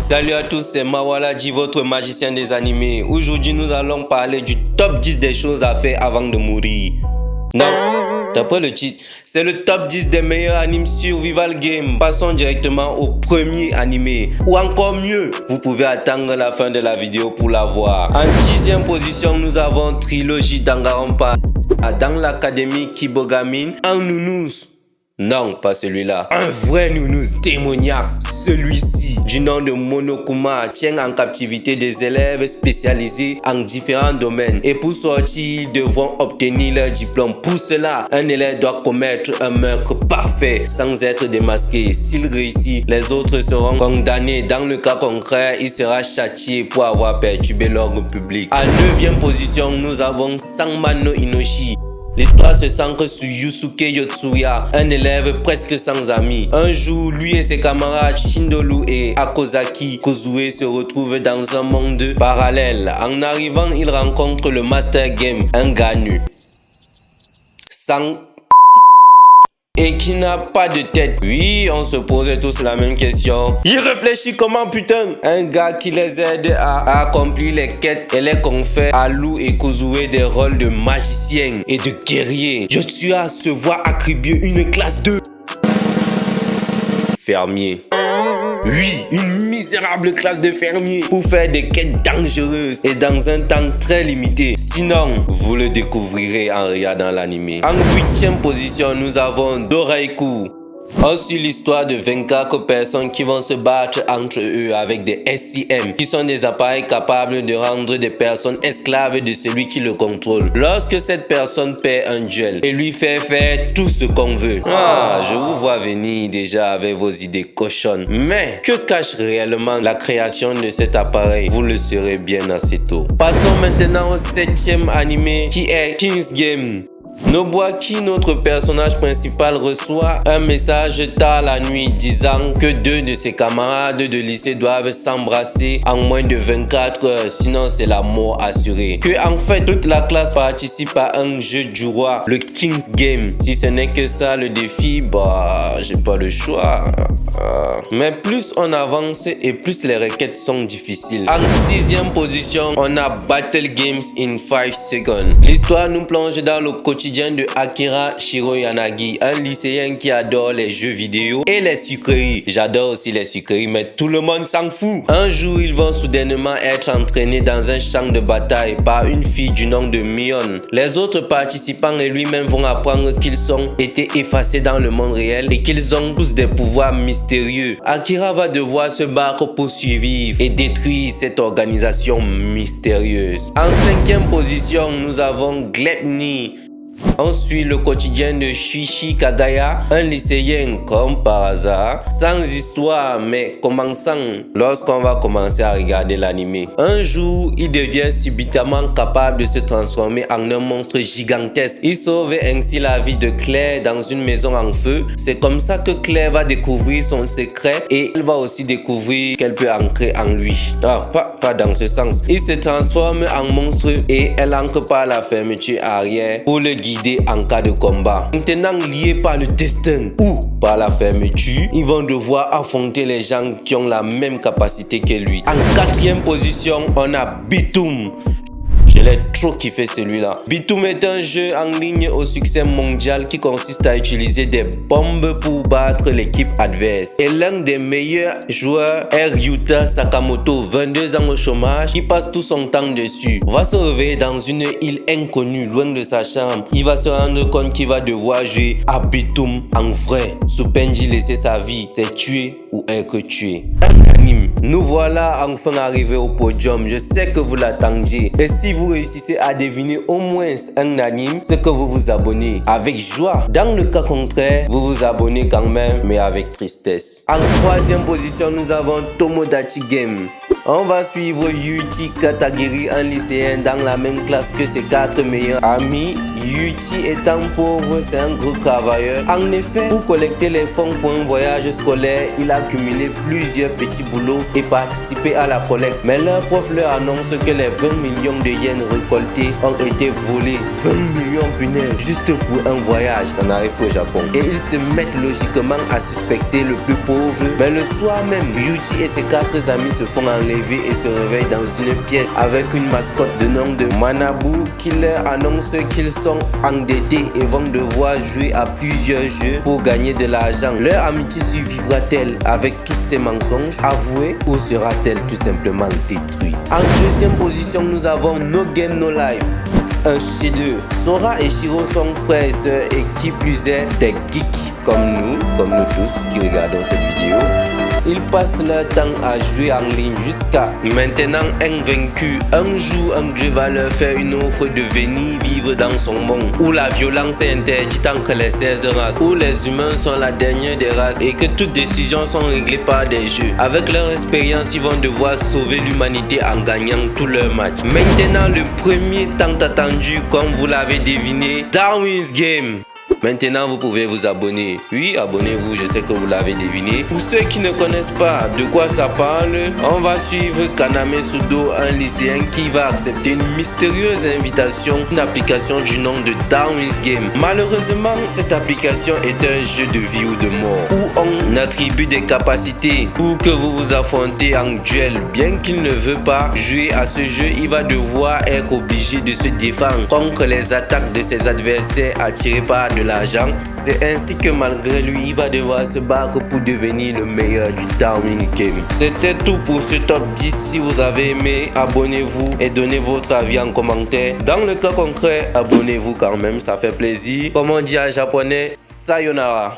Salut à tous, c'est Mawalaji, votre magicien des animés. Aujourd'hui, nous allons parler du top 10 des choses à faire avant de mourir. Non, d'après le titre, c'est le top 10 des meilleurs animes survival game. Passons directement au premier animé. Ou encore mieux, vous pouvez attendre la fin de la vidéo pour la voir. En 10e position, nous avons Trilogie Danganronpa. Dans l'académie Kibogamin, un nounous. Non, pas celui-là. Un vrai nounous démoniaque. Celui-ci, du nom de Monokuma, tient en captivité des élèves spécialisés en différents domaines. Et pour sortir, ils devront obtenir leur diplôme. Pour cela, un élève doit commettre un meurtre parfait sans être démasqué. S'il réussit, les autres seront condamnés. Dans le cas contraire, il sera châtié pour avoir perturbé l'ordre public. En 9e position, nous avons Sangman no Inoshi. L'histoire se centre sur Yusuke Yotsuya, un élève presque sans amis. Un jour, lui et ses camarades Shindolu et Akozaki Kozue se retrouvent dans un monde parallèle. En arrivant, ils rencontrent le Master Game, un gars nu, et qui n'a pas de tête. Oui, on se posait tous la même question. Il réfléchit comment, putain? Un gars qui les aide à accomplir les quêtes et les confère à Lou et Kozue des rôles de magicien et de guerrier. Yotsuya se voit attribuer une classe de fermier. Oui, une misérable classe de fermiers pour faire des quêtes dangereuses et dans un temps très limité. Sinon, vous le découvrirez en regardant l'anime. En 8e position, nous avons Doraiku. On suit l'histoire de 24 personnes qui vont se battre entre eux avec des SCM, qui sont des appareils capables de rendre des personnes esclaves de celui qui le contrôle. Lorsque cette personne perd un duel et lui fait faire tout ce qu'on veut. Je vous vois venir déjà avec vos idées cochonnes. Mais que cache réellement la création de cet appareil? Vous le saurez bien assez tôt. Passons maintenant au 7e animé qui est King's Game. Nobuaki, notre personnage principal, reçoit un message tard la nuit disant que 2 de ses camarades de lycée doivent s'embrasser en moins de 24 heures, sinon c'est la mort assurée. Que en fait toute la classe participe à un jeu du roi, le King's Game. Si ce n'est que ça le défi, j'ai pas le choix. Mais plus on avance et plus les requêtes sont difficiles. En 6e position, on a Battle Games in 5 seconds. L'histoire nous plonge dans le quotidien de Akira Shiroyanagi, un lycéen qui adore les jeux vidéo et les sucreries. J'adore aussi les sucreries, mais tout le monde s'en fout. Un jour, ils vont soudainement être entraînés dans un champ de bataille par une fille du nom de Mion. Les autres participants et lui-même vont apprendre qu'ils ont été effacés dans le monde réel et qu'ils ont tous des pouvoirs mystérieux. Akira va devoir se battre pour survivre et détruire cette organisation mystérieuse. En 5e position, nous avons Glepni. On suit le quotidien de Shuichi Kagaya, un lycéen comme par hasard, sans histoire mais commençant lorsqu'on va commencer à regarder l'anime. Un jour, il devient subitement capable de se transformer en un monstre gigantesque. Il sauve ainsi la vie de Claire dans une maison en feu. C'est comme ça que Claire va découvrir son secret et elle va aussi découvrir qu'elle peut ancrer en lui. Pas dans ce sens. Il se transforme en monstre et elle entre par la fermeture arrière pour le guider en cas de combat. Maintenant liés par le destin ou par la fermeture, ils vont devoir affronter les gens qui ont la même capacité que lui. En 4e position, on a Bitum. Je l'ai trop kiffé celui-là. Bitum est un jeu en ligne au succès mondial qui consiste à utiliser des bombes pour battre l'équipe adverse. Et l'un des meilleurs joueurs est Ryuta Sakamoto, 22 ans au chômage, qui passe tout son temps dessus. Va se réveiller dans une île inconnue, loin de sa chambre. Il va se rendre compte qu'il va devoir jouer à Bitum en vrai. Sous peine d'y laisser sa vie, c'est tuer ou être tué. Anime. Nous voilà enfin arrivés au podium. Je sais que vous l'attendiez. Et si vous réussissez à deviner au moins un anime, c'est que vous vous abonnez avec joie. Dans le cas contraire, vous vous abonnez quand même, mais avec tristesse. En 3e position, nous avons Tomodachi Game. On va suivre Yuichi Katagiri, un lycéen dans la même classe que ses 4 meilleurs amis. Yuichi étant pauvre, c'est un gros travailleur. En effet, pour collecter les fonds pour un voyage scolaire, il a cumulé plusieurs petits boulots et participé à la collecte. Mais leur prof leur annonce que les 20 millions de yens récoltés ont été volés. 20 millions, punaise, juste pour un voyage. Ça n'arrive qu'au Japon. Et ils se mettent logiquement à suspecter le plus pauvre. Mais le soir même, Yuichi et ses 4 amis se font enlever et se réveillent dans une pièce avec une mascotte de nom de Manabu qui leur annonce qu'ils sont endettés et vont devoir jouer à plusieurs jeux pour gagner de l'argent. Leur amitié survivra-t-elle avec tous ces mensonges avoués ou sera-t-elle tout simplement détruite? En deuxième position, nous avons No Game No Life. Un chef-d'œuvre. Sora et Shiro sont frères et sœurs et qui plus est des geeks comme nous tous qui regardons cette vidéo. Ils passent leur temps à jouer en ligne jusqu'à maintenant invaincus. Un jour, un dieu va leur faire une offre de venir vivre dans son monde où la violence est interdite entre les 16 races, où les humains sont la dernière des races et que toutes décisions sont réglées par des jeux. Avec leur expérience, ils vont devoir sauver l'humanité en gagnant tous leurs matchs. Maintenant, le premier tant attendu, comme vous l'avez deviné, Darwin's Game. Maintenant, vous pouvez vous abonner. Oui, abonnez-vous, je sais que vous l'avez deviné. Pour ceux qui ne connaissent pas de quoi ça parle, on va suivre Kaname Sudo, un lycéen qui va accepter une mystérieuse invitation, une application du nom de Darwin's Game. Malheureusement, cette application est un jeu de vie ou de mort, où on attribue des capacités pour que vous vous affrontez en duel. Bien qu'il ne veut pas jouer à ce jeu, il va devoir être obligé de se défendre contre les attaques de ses adversaires attirés par de l'argent. C'est ainsi que malgré lui, il va devoir se battre pour devenir le meilleur du Darwin's Game. C'était tout pour ce top 10. Si vous avez aimé, abonnez-vous et donnez votre avis en commentaire. Dans le cas concret, abonnez-vous quand même, ça fait plaisir. Comme on dit en japonais, sayonara.